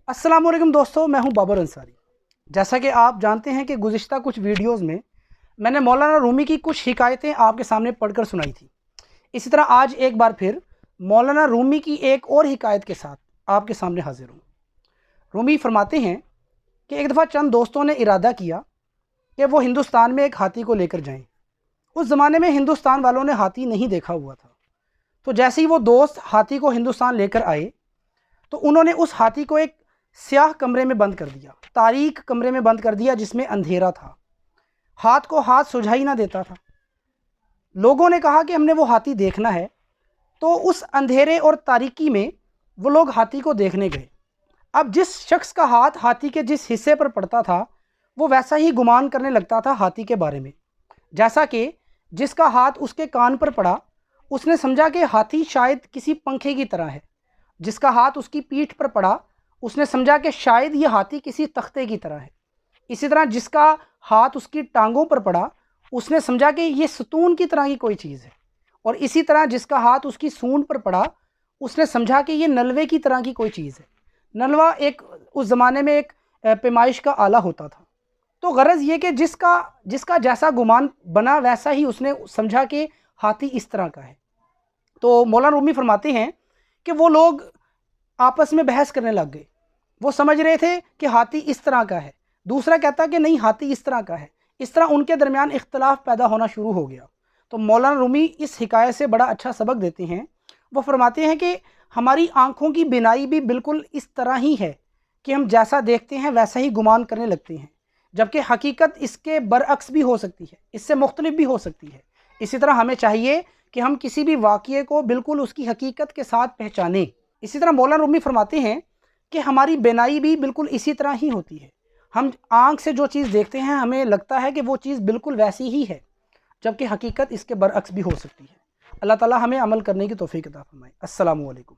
अस्सलाम वालेकुम दोस्तों, मैं हूं बाबर अंसारी। जैसा कि आप जानते हैं कि गुज़िश्ता कुछ वीडियोस में मैंने मौलाना रूमी की कुछ हिकायतें आपके सामने पढ़कर सुनाई थी। इसी तरह आज एक बार फिर मौलाना रूमी की एक और हिकायत के साथ आपके सामने हाजिर हूँ। रूमी फरमाते हैं कि एक दफ़ा चंद दोस्तों ने इरादा किया कि वो हिंदुस्तान में एक हाथी को लेकर जाएँ। उस ज़माने में हिंदुस्तान वालों ने हाथी नहीं देखा हुआ था, तो जैसे ही वो दोस्त हाथी को हिंदुस्तान लेकर आए तो उन्होंने उस हाथी को एक स्याह कमरे में बंद कर दिया, तारीक कमरे में बंद कर दिया जिसमें अंधेरा था। हाथ को हाथ सुझाई ना देता था। लोगों ने कहा कि हमने वो हाथी देखना है, तो उस अंधेरे और तारीकी में वो लोग हाथी को देखने गए। अब जिस शख्स का हाथ हाथी के जिस हिस्से पर पड़ता था वो वैसा ही गुमान करने लगता था हाथी के बारे में। जैसा कि जिसका हाथ उसके कान पर पड़ा उसने समझा कि हाथी शायद किसी पंखे की तरह है, जिसका हाथ उसकी पीठ पर पड़ा उसने समझा कि शायद ये हाथी किसी तख्ते की तरह है। इसी तरह जिसका हाथ उसकी टांगों पर पड़ा उसने समझा कि ये सतून की तरह की कोई चीज़ है, और इसी तरह जिसका हाथ उसकी सूंड पर पड़ा उसने समझा कि ये नलवे की तरह की कोई चीज़ है। नलवा एक उस ज़माने में एक पैमाइश का आला होता था। तो गरज़ ये कि जिसका जैसा गुमान बना वैसा ही उसने समझा कि हाथी इस तरह का है। तो मौलाना रूमी फरमाते हैं कि वो लोग आपस में बहस करने लग गए। वो समझ रहे थे कि हाथी इस तरह का है, दूसरा कहता कि नहीं हाथी इस तरह का है। इस तरह उनके दरमियान इख्तलाफ पैदा होना शुरू हो गया। तो मौलाना रूमी इस हिकायत से बड़ा अच्छा सबक देते हैं। वो फरमाते हैं कि हमारी आँखों की बिनाई भी बिल्कुल इस तरह ही है कि हम जैसा देखते हैं वैसा ही गुमान करने लगते हैं, जबकि हकीकत इसके बरअक्स भी हो सकती है, इससे मुख्तलिफ भी हो सकती है। इसी तरह हमें चाहिए कि हम किसी भी वाक़ये को बिल्कुल उसकी हकीकत के साथ पहचानें। इसी तरह मौलाना रूमी फरमाते हैं कि हमारी बिनाई भी बिल्कुल इसी तरह ही होती है। हम आँख से जो चीज़ देखते हैं हमें लगता है कि वो चीज़ बिल्कुल वैसी ही है, जबकि हकीकत इसके बरअक्स भी हो सकती है। अल्लाह ताला हमें अमल करने की तौफीक अता फरमाए। अस्सलामु अलैकुम।